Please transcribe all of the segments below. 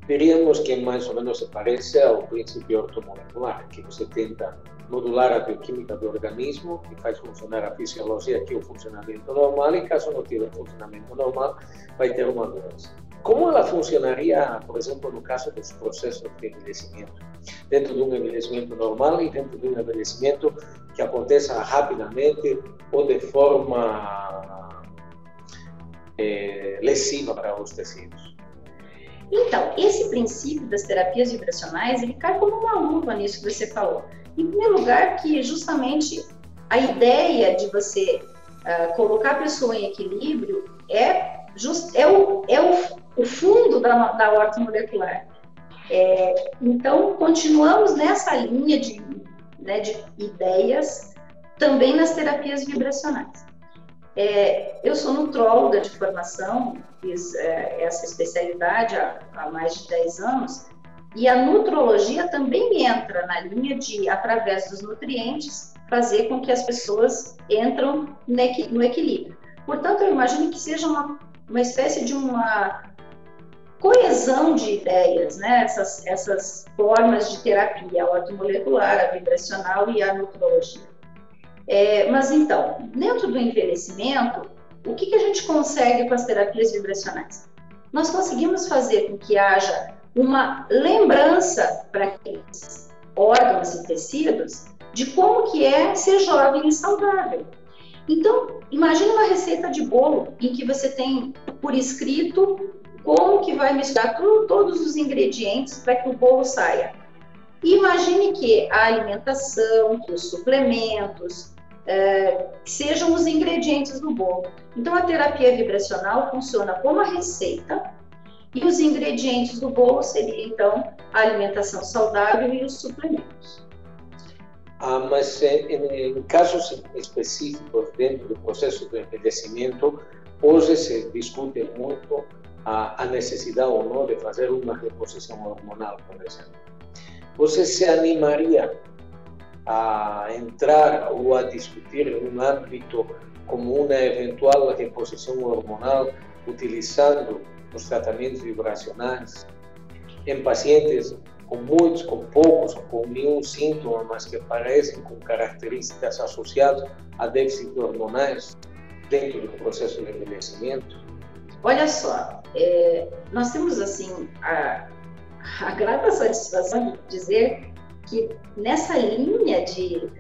Diríamos que mais ou menos se parece ao princípio ortomolecular, que você tenta modular a bioquímica do organismo, que faz funcionar a fisiologia, que é o funcionamento normal, e caso não tiver funcionamento normal, vai ter uma doença. Como ela funcionaria, por exemplo, no caso dos processos de envelhecimento? Dentro de um envelhecimento normal e dentro de um envelhecimento que aconteça rapidamente ou de forma lesiva para os tecidos. Então, esse princípio das terapias vibracionais, ele cai como uma luva nisso que você falou. Em primeiro lugar, que justamente a ideia de você colocar a pessoa em equilíbrio é o fundo da horta molecular. Então, continuamos nessa linha de ideias também nas terapias vibracionais. Eu sou nutróloga de formação, fiz essa especialidade há mais de 10 anos, e a nutrologia também entra na linha de, através dos nutrientes, fazer com que as pessoas entram no equilíbrio. Portanto, eu imagino que seja uma espécie de uma coesão de ideias, né? Essas formas de terapia, a ortomolecular, a vibracional e a nutrologia. Mas então, dentro do envelhecimento, o que a gente consegue com as terapias vibracionais? Nós conseguimos fazer com que haja uma lembrança para aqueles órgãos e tecidos de como que é ser jovem e saudável. Então, imagine uma receita de bolo em que você tem por escrito como que vai misturar todos os ingredientes para que o bolo saia. E imagine que a alimentação, que os suplementos, sejam os ingredientes do bolo. Então, a terapia vibracional funciona como a receita e os ingredientes do bolo seriam, então, a alimentação saudável e os suplementos. Mas em casos específicos dentro do processo do envelhecimento, hoje se discute muito a necessidade ou não de fazer uma reposição hormonal, por exemplo. Você se animaria a entrar ou a discutir em um âmbito como uma eventual reposição hormonal utilizando os tratamentos vibracionais em pacientes com muitos, com poucos, ou com nenhum síntoma, mas que parecem com características associadas a déficits hormonais dentro do processo de envelhecimento? Olha só, nós temos assim a grata satisfação de dizer que nessa linha de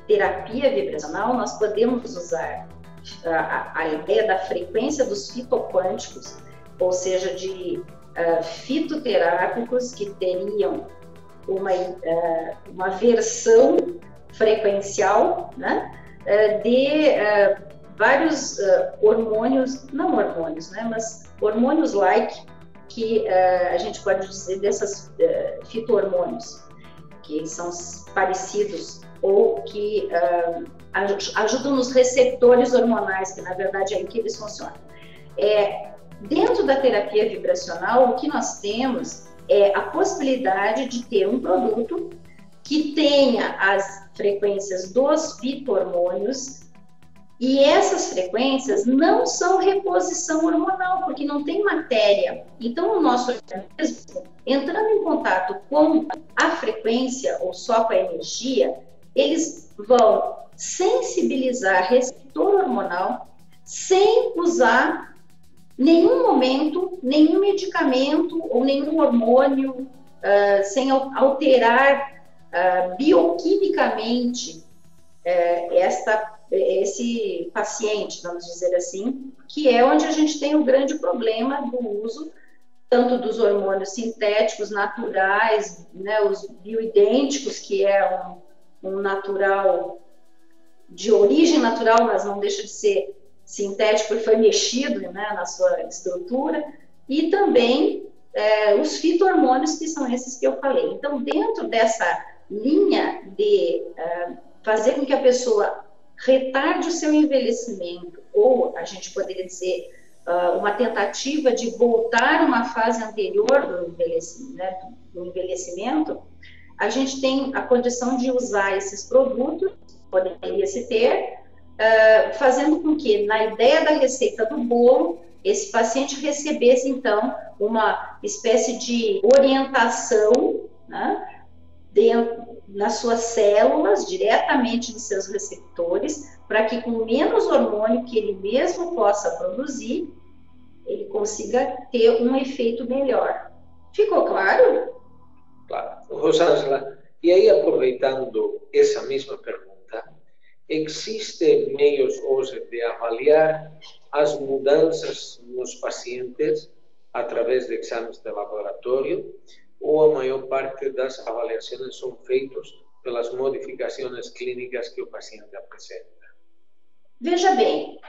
terapia vibracional nós podemos usar a ideia da frequência dos fitoquânticos, ou seja, de fitoterápicos que teriam uma versão frequencial, né, de vários hormônios, não hormônios, né, mas hormônios-like, que a gente pode dizer desses fito-hormônios, que são parecidos ou que ajudam nos receptores hormonais, que na verdade é aí que eles funcionam. Dentro da terapia vibracional, o que nós temos é a possibilidade de ter um produto que tenha as frequências dos fito-hormônios, e essas frequências não são reposição hormonal, porque não tem matéria. Então, o nosso organismo, entrando em contato com a frequência ou só com a energia, eles vão sensibilizar receptor hormonal sem usar nenhum momento, nenhum medicamento ou nenhum hormônio, sem alterar bioquimicamente esse paciente, vamos dizer assim, que é onde a gente tem o grande problema do uso tanto dos hormônios sintéticos, naturais, né, os bioidênticos, que é um natural, de origem natural, mas não deixa de ser sintético e foi mexido, né, na sua estrutura, e também os fito-hormônios, que são esses que eu falei. Então, dentro dessa linha de fazer com que a pessoa retarde o seu envelhecimento, ou a gente poderia dizer uma tentativa de voltar a uma fase anterior do envelhecimento, a gente tem a condição de usar esses produtos, poderia se ter, fazendo com que, na ideia da receita do bolo, esse paciente recebesse, então, uma espécie de orientação, né, nas suas células, diretamente nos seus receptores, para que com menos hormônio que ele mesmo possa produzir, ele consiga ter um efeito melhor. Ficou claro? Claro. Rosângela, e aí aproveitando essa mesma pergunta, existem meios hoje de avaliar as mudanças nos pacientes através de exames de laboratório, ou a maior parte das avaliações são feitas pelas modificações clínicas que o paciente apresenta? Veja bem,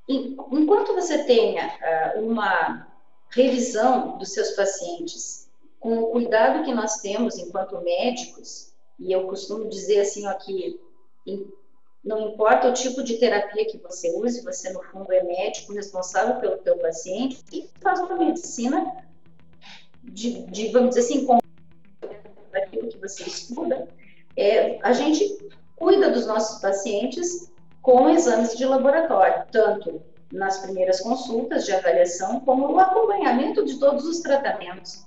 enquanto você tenha uma revisão dos seus pacientes com o cuidado que nós temos enquanto médicos, e eu costumo dizer assim, ó, que não importa o tipo de terapia que você use, você no fundo é médico responsável pelo teu paciente e faz uma medicina de vamos dizer assim, com aquilo que você estuda, a gente cuida dos nossos pacientes com exames de laboratório, tanto nas primeiras consultas de avaliação, como no acompanhamento de todos os tratamentos.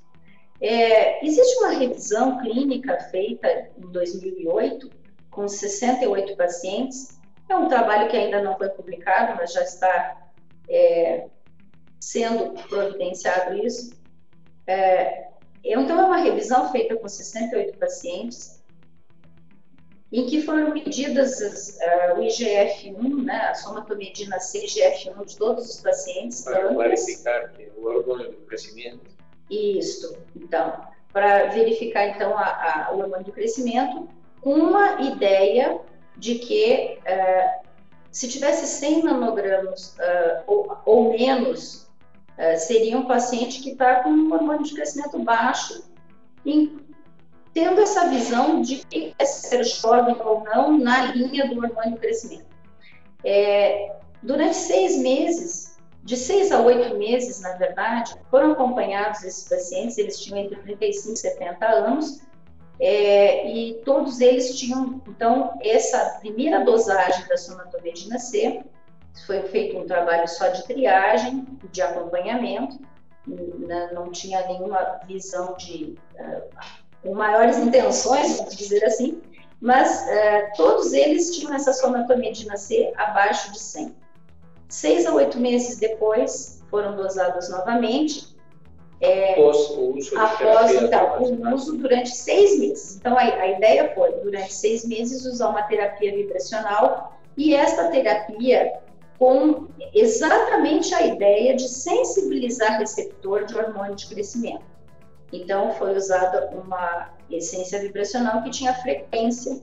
Existe uma revisão clínica feita em 2008, com 68 pacientes. É um trabalho que ainda não foi publicado, mas já está sendo providenciado isso. Então, é uma revisão feita com 68 pacientes, em que foram medidas o IGF-1, né, a somatomedina C, IGF-1 de todos os pacientes. Para verificar que o hormônio do crescimento. Isso, então, para verificar então o hormônio do crescimento, com uma ideia de que se tivesse 100 nanogramas ou menos, seria um paciente que está com um hormônio de crescimento baixo, tendo essa visão de que é ser jovem ou não na linha do hormônio do crescimento. Durante 6 meses, de 6 a 8 meses, na verdade, foram acompanhados esses pacientes, eles tinham entre 35 e 70 anos, e todos eles tinham, então, essa primeira dosagem da somatomedina C. Foi feito um trabalho só de triagem, de acompanhamento, não tinha nenhuma visão com maiores intenções, vamos dizer assim, mas todos eles tinham essa somatomedina C abaixo de 100. 6 a 8 meses depois, foram dosados novamente, após o uso o uso durante 6 meses. Então, a ideia foi, durante 6 meses, usar uma terapia vibracional, e esta terapia com exatamente a ideia de sensibilizar receptor de hormônio de crescimento. Então, foi usada uma essência vibracional que tinha a frequência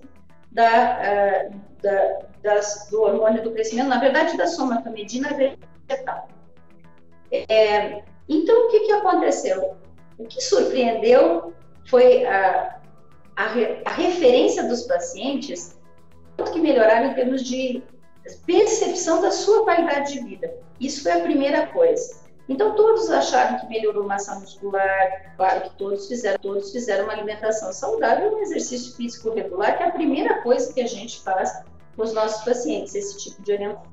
do hormônio do crescimento, na verdade, da somatomedina vegetal. Então, o que aconteceu? O que surpreendeu foi a referência dos pacientes, que melhoraram em termos de percepção da sua qualidade de vida. Isso foi a primeira coisa. Então, todos acharam que melhorou massa muscular, claro que todos fizeram uma alimentação saudável e um exercício físico regular, que é a primeira coisa que a gente faz com os nossos pacientes, esse tipo de orientação.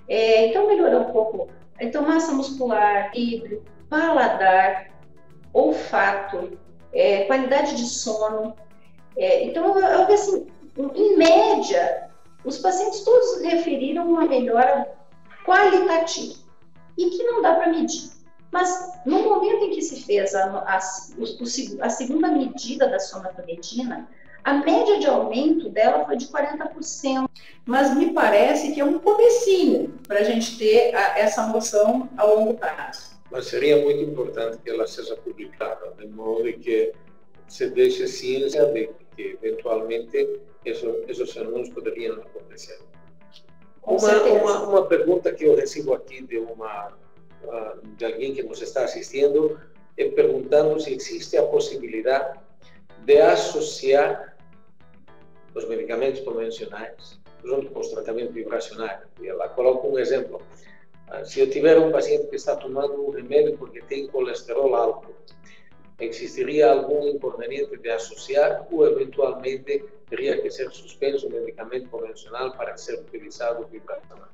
Então, melhorou um pouco. Então, massa muscular, híbrido, paladar, olfato, qualidade de sono. Então, assim, em média, os pacientes todos referiram uma melhora qualitativa e que não dá para medir. Mas, no momento em que se fez a segunda medida da somatomedina, a média de aumento dela foi de 40%. Mas me parece que é um comecinho para a gente ter essa noção a longo prazo. Mas seria muito importante que ela seja publicada, de modo que se deixe ciência de que, eventualmente, esses fenômenos poderiam acontecer. Uma pergunta que eu recebo aqui de alguém que nos está assistindo é perguntando se existe a possibilidade de associar os medicamentos convencionais junto com os tratamentos vibracionais. E ela coloca um exemplo. Se eu tiver um paciente que está tomando um remédio porque tem colesterol alto, existiria algum inconveniente de associar ou, eventualmente, teria que ser suspenso o medicamento convencional para ser utilizado o vibracional?